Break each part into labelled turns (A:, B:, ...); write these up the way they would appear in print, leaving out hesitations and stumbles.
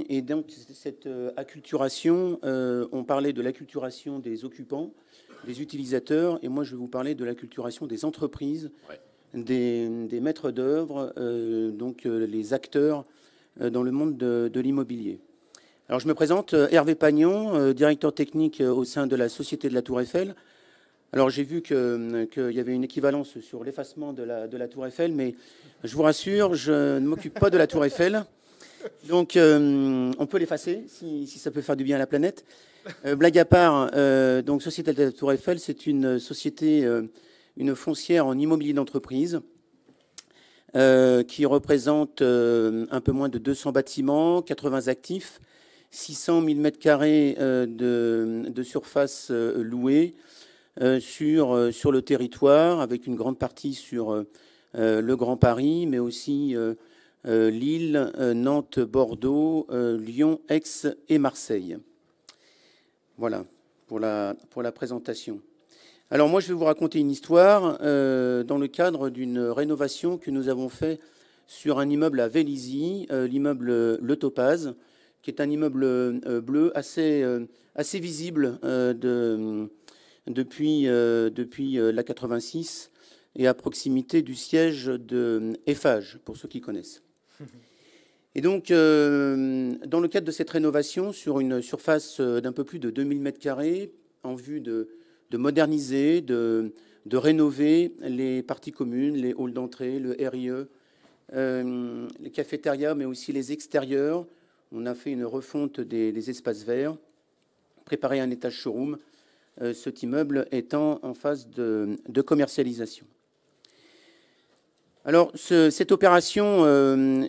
A: Et donc, cette acculturation, on parlait de l'acculturation des occupants, des utilisateurs, et moi, je vais vous parler de l'acculturation des entreprises,
B: Ouais.
A: des maîtres d'œuvre, donc les acteurs dans le monde de l'immobilier. Alors, je me présente, Hervé Pagnon, directeur technique au sein de la Société de la Tour Eiffel. Alors, j'ai vu qu'il y avait une équivalence sur l'effacement de la Tour Eiffel, mais je vous rassure, je ne m'occupe pas de la Tour Eiffel. Donc, on peut l'effacer si ça peut faire du bien à la planète. Blague à part, donc Société de la Tour Eiffel, c'est une société, une foncière en immobilier d'entreprise qui représente un peu moins de 200 bâtiments, 80 actifs, 600 000 m² de surface louée sur le territoire, avec une grande partie sur le Grand Paris, mais aussi Lille, Nantes, Bordeaux, Lyon, Aix et Marseille. Voilà pour la présentation. Alors moi, je vais vous raconter une histoire dans le cadre d'une rénovation que nous avons fait sur un immeuble à Vélizy, l'immeuble Le Topaz, qui est un immeuble bleu assez visible depuis la 86 et à proximité du siège de Eiffage, pour ceux qui connaissent. Et donc, dans le cadre de cette rénovation, sur une surface d'un peu plus de 2000 m², en vue de moderniser, de rénover les parties communes, les halls d'entrée, le RIE, les cafétérias, mais aussi les extérieurs. On a fait une refonte des espaces verts, préparé un étage showroom, cet immeuble étant en phase de commercialisation. Alors, cette opération,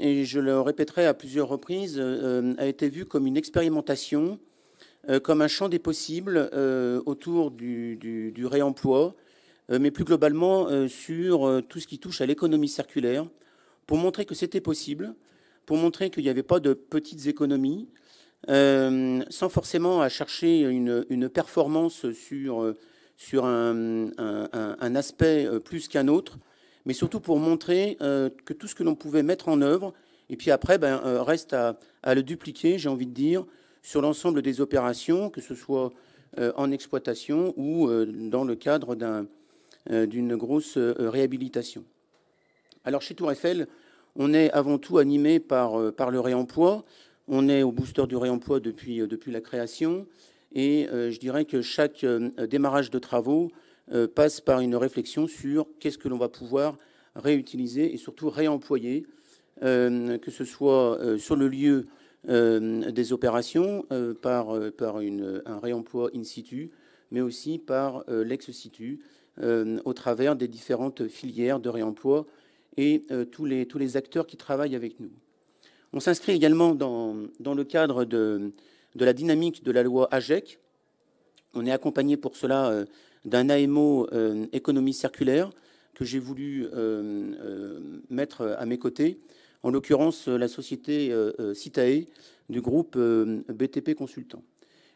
A: et je le répéterai à plusieurs reprises, a été vue comme une expérimentation, comme un champ des possibles autour du réemploi, mais plus globalement sur tout ce qui touche à l'économie circulaire, pour montrer que c'était possible, pour montrer qu'il n'y avait pas de petites économies, sans forcément à chercher une performance sur un aspect plus qu'un autre, mais surtout pour montrer que tout ce que l'on pouvait mettre en œuvre, et puis après, reste à le dupliquer, j'ai envie de dire, sur l'ensemble des opérations, que ce soit en exploitation ou dans le cadre d'une grosse réhabilitation. Alors chez Tour Eiffel, on est avant tout animé par le réemploi. On est au booster du réemploi depuis la création. Et je dirais que chaque démarrage de travaux passe par une réflexion sur qu'est-ce que l'on va pouvoir réutiliser et surtout réemployer, que ce soit sur le lieu des opérations, par un réemploi in situ, mais aussi par l'ex-situ, au travers des différentes filières de réemploi et tous les acteurs qui travaillent avec nous. On s'inscrit également dans le cadre de la dynamique de la loi AGEC. On est accompagné pour cela d'un AMO économie circulaire que j'ai voulu mettre à mes côtés, en l'occurrence la société Citae du groupe BTP Consultant.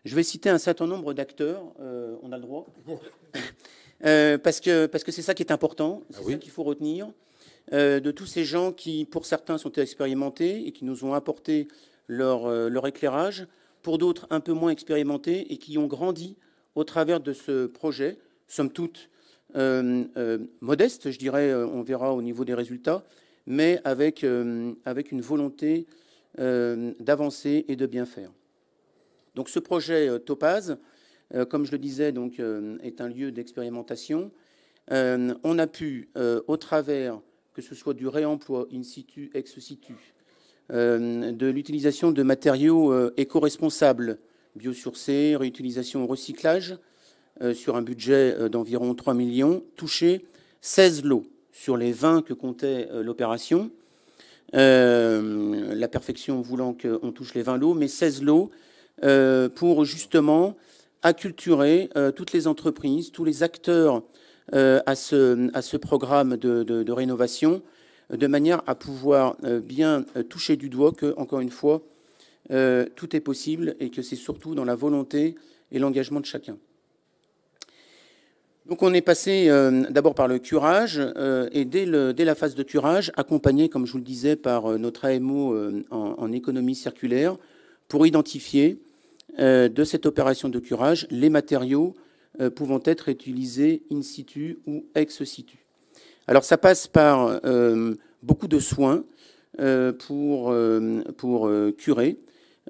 A: Je vais citer un certain nombre d'acteurs, on a le droit, parce que c'est ça qui est important, c'est ça qu'il faut retenir, de tous ces gens qui, pour certains, sont expérimentés et qui nous ont apporté leur éclairage, pour d'autres un peu moins expérimentés et qui ont grandi au travers de ce projet, somme toute modeste, je dirais, on verra au niveau des résultats, mais avec une volonté d'avancer et de bien faire. Donc ce projet Topaz, comme je le disais, donc, est un lieu d'expérimentation. On a pu, au travers, que ce soit du réemploi in situ, ex situ, de l'utilisation de matériaux éco-responsables, biosourcés, réutilisation, recyclage, sur un budget d'environ 3 millions, toucher 16 lots sur les 20 que comptait l'opération. La perfection voulant qu'on touche les 20 lots, mais 16 lots pour justement acculturer toutes les entreprises, tous les acteurs à ce programme de rénovation, de manière à pouvoir bien toucher du doigt que, encore une fois, tout est possible et que c'est surtout dans la volonté et l'engagement de chacun. Donc on est passé d'abord par le curage et dès la phase de curage, accompagné, comme je vous le disais, par notre AMO en économie circulaire, pour identifier de cette opération de curage les matériaux pouvant être utilisés in situ ou ex situ. Alors ça passe par beaucoup de soins pour curer.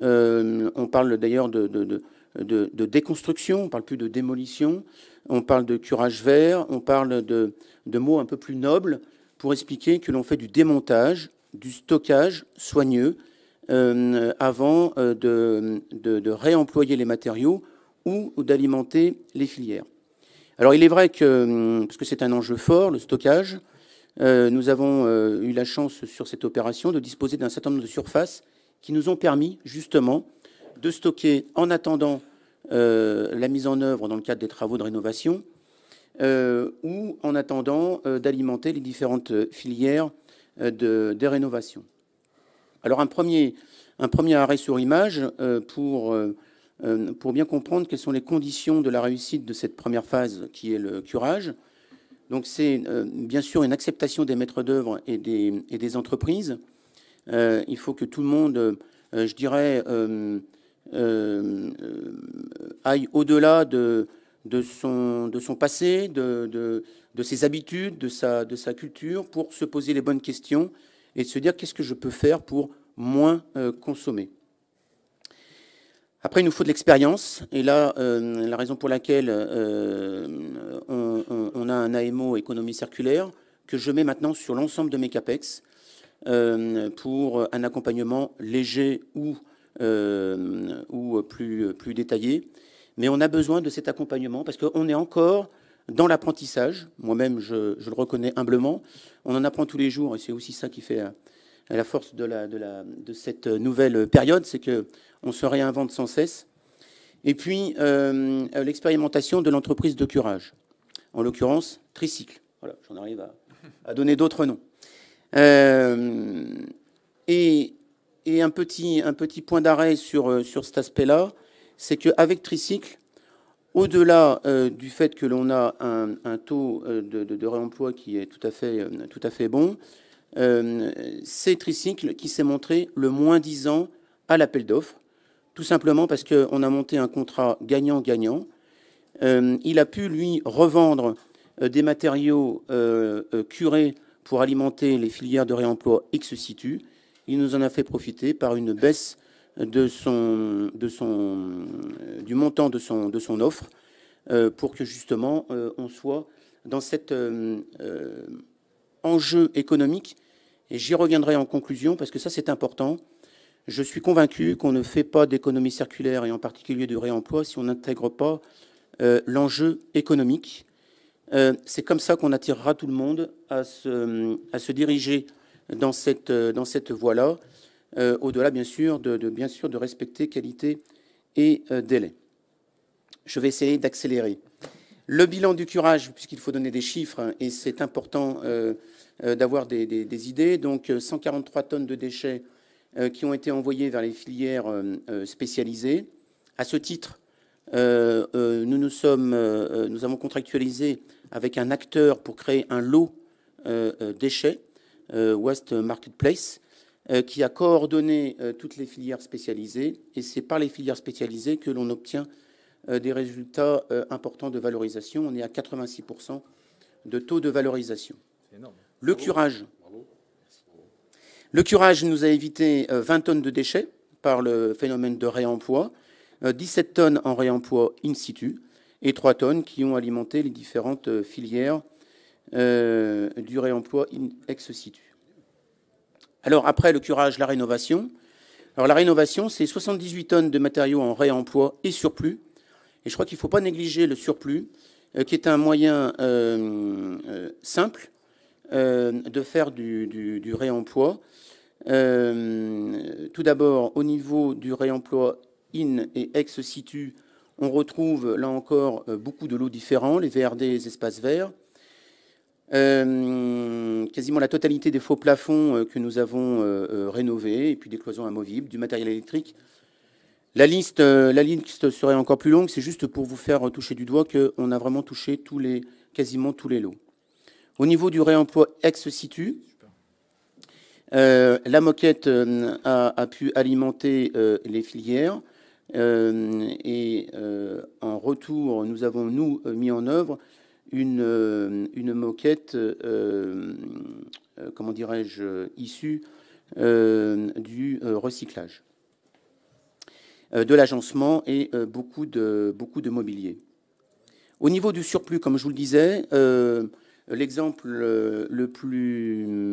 A: On parle d'ailleurs de déconstruction, on ne parle plus de démolition, on parle de curage vert, on parle de mots un peu plus nobles pour expliquer que l'on fait du démontage, du stockage soigneux avant de réemployer les matériaux ou d'alimenter les filières. Alors il est vrai que, parce que c'est un enjeu fort, le stockage, nous avons eu la chance sur cette opération de disposer d'un certain nombre de surfaces qui nous ont permis justement de stocker en attendant la mise en œuvre dans le cadre des travaux de rénovation ou en attendant d'alimenter les différentes filières des rénovations. Alors un premier arrêt sur image pour bien comprendre quelles sont les conditions de la réussite de cette première phase qui est le curage. Donc c'est bien sûr une acceptation des maîtres d'œuvre et des entreprises. Il faut que tout le monde, je dirais, aille au-delà de son passé, de ses habitudes, de sa culture, pour se poser les bonnes questions et de se dire qu'est-ce que je peux faire pour moins consommer. Après, il nous faut de l'expérience. Et là, la raison pour laquelle on a un AMO économie circulaire que je mets maintenant sur l'ensemble de mes CAPEX pour un accompagnement léger ou plus détaillé. Mais on a besoin de cet accompagnement parce qu'on est encore dans l'apprentissage. Moi-même, je le reconnais humblement. On en apprend tous les jours et c'est aussi ça qui fait la force de cette nouvelle période, c'est qu'on se réinvente sans cesse. Et puis, l'expérimentation de l'entreprise de curage, en l'occurrence, Tricycle. Voilà, j'en arrive à donner d'autres noms. Et un petit point d'arrêt sur cet aspect-là, c'est qu'avec Tricycle, au-delà du fait que l'on a un taux de réemploi qui est tout à fait bon, c'est Tricycle qui s'est montré le moins-disant à l'appel d'offres, tout simplement parce qu'on a monté un contrat gagnant-gagnant. Il a pu, lui, revendre des matériaux curés pour alimenter les filières de réemploi ex situ. Il nous en a fait profiter par une baisse du montant de son offre pour que, justement, on soit dans cet enjeu économique. Et j'y reviendrai en conclusion, parce que ça, c'est important. Je suis convaincu qu'on ne fait pas d'économie circulaire, et en particulier du réemploi, si on n'intègre pas l'enjeu économique. C'est comme ça qu'on attirera tout le monde à se diriger dans cette voie-là, au-delà, bien sûr, de respecter qualité et délai. Je vais essayer d'accélérer. Le bilan du curage, puisqu'il faut donner des chiffres, et c'est important d'avoir des idées. Donc, 143 tonnes de déchets qui ont été envoyés vers les filières spécialisées. À ce titre, nous avons contractualisé avec un acteur pour créer un lot déchets, Waste Marketplace, qui a coordonné toutes les filières spécialisées. Et c'est par les filières spécialisées que l'on obtient des résultats importants de valorisation. On est à 86% de taux de valorisation. C'est énorme. Le curage. Le curage nous a évité 20 tonnes de déchets par le phénomène de réemploi, 17 tonnes en réemploi in situ et 3 tonnes qui ont alimenté les différentes filières du réemploi ex situ. Alors après le curage, la rénovation. Alors la rénovation, c'est 78 tonnes de matériaux en réemploi et surplus. Et je crois qu'il ne faut pas négliger le surplus, qui est un moyen simple de faire du réemploi. Tout d'abord, au niveau du réemploi in et ex situ, on retrouve là encore beaucoup de lots différents, les VRD et les espaces verts. Quasiment la totalité des faux plafonds que nous avons rénovés, et puis des cloisons amovibles, du matériel électrique. La liste serait encore plus longue, c'est juste pour vous faire toucher du doigt qu'on a vraiment touché quasiment tous les lots. Au niveau du réemploi ex situ, La moquette a pu alimenter les filières et en retour, nous avons, mis en œuvre une moquette, comment dirais-je, issue du recyclage, de l'agencement et beaucoup de mobilier. Au niveau du surplus, comme je vous le disais, l'exemple le plus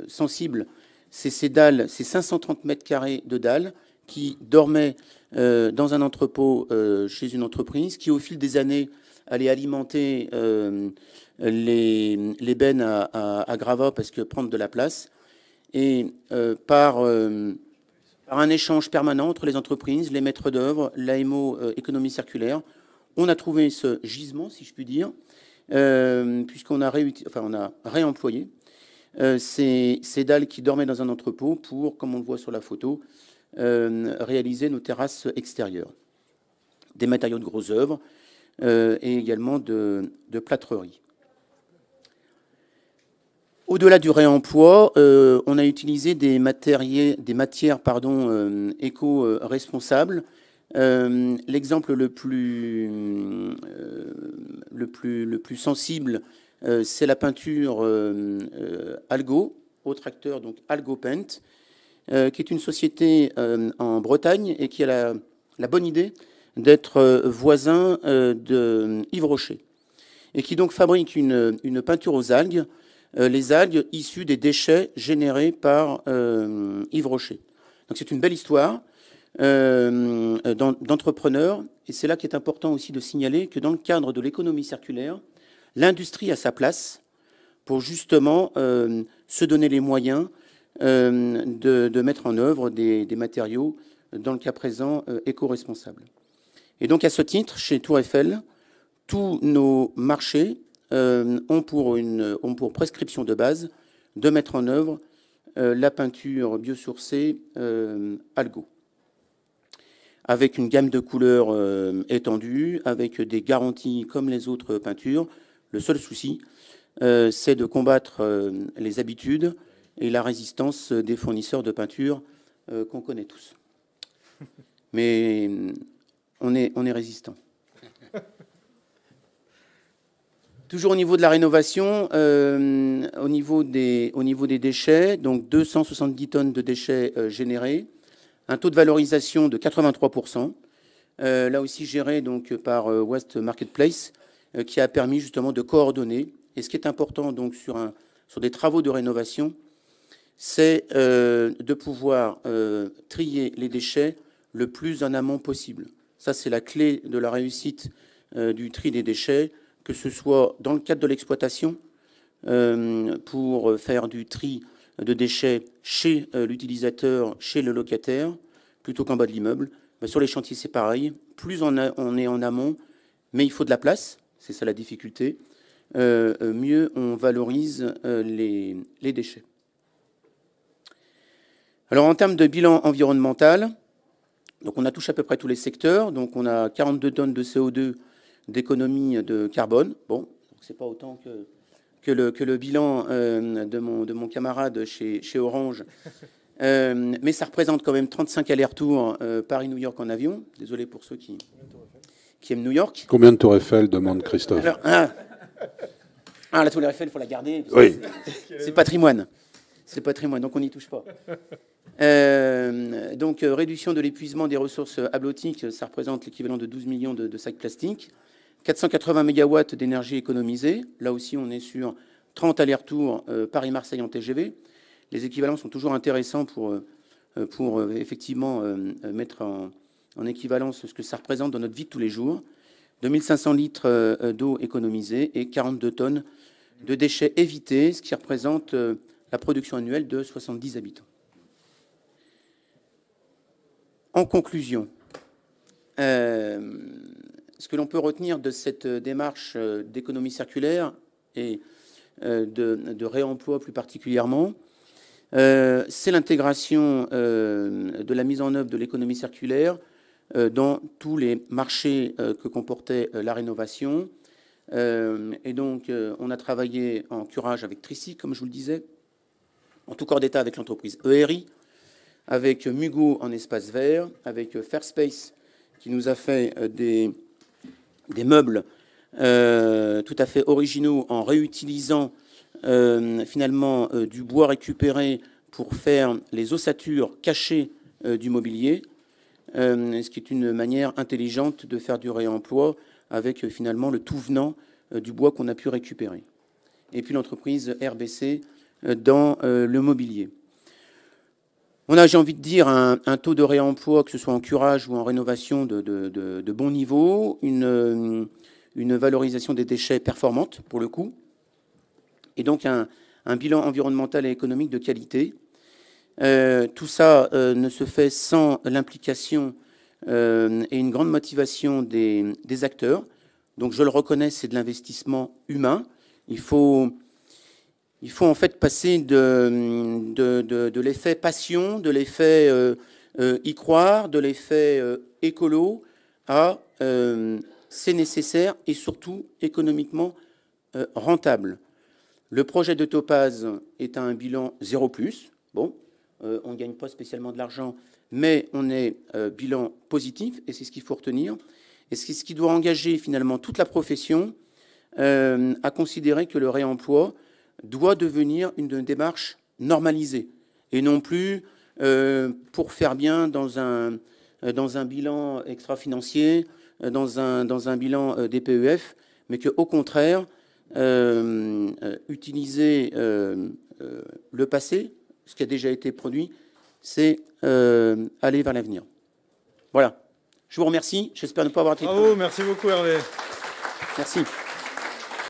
A: sensible, c'est ces dalles, ces 530 mètres carrés de dalles qui dormaient dans un entrepôt chez une entreprise qui, au fil des années, allait alimenter les bennes à gravats parce que prendre de la place. Et par un échange permanent entre les entreprises, les maîtres d'œuvre, l'AMO économie circulaire, on a trouvé ce gisement, si je puis dire, puisqu'on a, on a réemployé ces dalles qui dormaient dans un entrepôt pour, comme on le voit sur la photo, réaliser nos terrasses extérieures. Des matériaux de gros œuvre et également de plâtrerie. Au-delà du réemploi, on a utilisé des matières éco-responsables. L'exemple le plus sensible, c'est la peinture Algo, au tracteur, donc Algo Paint, qui est une société en Bretagne et qui a la bonne idée d'être voisin de Yves Rocher, et qui donc fabrique une peinture aux algues, les algues issues des déchets générés par Yves Rocher. Donc c'est une belle histoire d'entrepreneurs, et c'est là qu'il est important aussi de signaler que dans le cadre de l'économie circulaire, l'industrie a sa place pour justement se donner les moyens de mettre en œuvre des matériaux, dans le cas présent, éco-responsables. Et donc à ce titre, chez Tour Eiffel, tous nos marchés ont pour prescription de base de mettre en œuvre la peinture biosourcée Algo, avec une gamme de couleurs étendue, avec des garanties comme les autres peintures. Le seul souci, c'est de combattre les habitudes et la résistance des fournisseurs de peinture qu'on connaît tous. Mais on est résistant. Toujours au niveau de la rénovation, au niveau des déchets, donc 270 tonnes de déchets générés, un taux de valorisation de 83%, là aussi géré donc par Waste Marketplace, qui a permis justement de coordonner. Et ce qui est important donc sur des travaux de rénovation, c'est de pouvoir trier les déchets le plus en amont possible. Ça, c'est la clé de la réussite du tri des déchets, que ce soit dans le cadre de l'exploitation, pour faire du tri de déchets chez l'utilisateur, chez le locataire, plutôt qu'en bas de l'immeuble. Sur les chantiers, c'est pareil. Plus on est en amont, mais il faut de la place, c'est ça la difficulté, mieux on valorise les déchets. Alors en termes de bilan environnemental, donc on a touché à peu près tous les secteurs. Donc on a 42 tonnes de CO2 d'économie de carbone. Bon, c'est pas autant que le bilan de mon camarade chez Orange, mais ça représente quand même 35 allers-retours Paris-New York en avion. Désolé pour ceux qui aiment New York.
B: Combien de tours Eiffel, demande Christophe?
A: Alors, la tour Eiffel, il faut la garder.
B: Oui.
A: C'est patrimoine. C'est patrimoine, donc on n'y touche pas. Donc, réduction de l'épuisement des ressources abiotiques, ça représente l'équivalent de 12 millions de sacs plastiques. 480 mégawatts d'énergie économisée. Là aussi, on est sur 30 allers-retours Paris-Marseille en TGV. Les équivalents sont toujours intéressants pour effectivement mettre en équivalence ce que ça représente dans notre vie de tous les jours. 2500 litres d'eau économisée et 42 tonnes de déchets évités, ce qui représente la production annuelle de 70 habitants. En conclusion, ce que l'on peut retenir de cette démarche d'économie circulaire et de réemploi plus particulièrement, c'est l'intégration de la mise en œuvre de l'économie circulaire dans tous les marchés que comportait la rénovation. Et donc, on a travaillé en curage avec Tricy, comme je vous le disais. en tout corps d'État avec l'entreprise ERI, avec Mugo en espace vert, avec Fairspace qui nous a fait des meubles tout à fait originaux en réutilisant finalement du bois récupéré pour faire les ossatures cachées du mobilier, ce qui est une manière intelligente de faire du réemploi avec finalement le tout venant du bois qu'on a pu récupérer. Et puis l'entreprise RBC dans le mobilier. On a, j'ai envie de dire, un taux de réemploi, que ce soit en curage ou en rénovation, de bon niveau, une valorisation des déchets performante, pour le coup, et donc un bilan environnemental et économique de qualité. Tout ça ne se fait sans l'implication et une grande motivation des acteurs. Donc je le reconnais, c'est de l'investissement humain. Il faut en fait passer de l'effet passion, de l'effet y croire, de l'effet écolo à c'est nécessaire et surtout économiquement rentable. Le projet de Topaz est à un bilan 0+. Bon, on ne gagne pas spécialement de l'argent, mais on est bilan positif et c'est ce qu'il faut retenir. Et c'est ce qui doit engager finalement toute la profession à considérer que le réemploi doit devenir une démarche normalisée et non plus pour faire bien dans un bilan extra-financier, dans un bilan DPEF, mais qu'au contraire, utiliser le passé, ce qui a déjà été produit, c'est aller vers l'avenir. Voilà. Je vous remercie. J'espère ne pas avoir été...
C: Bravo, merci beaucoup Hervé.
A: Merci.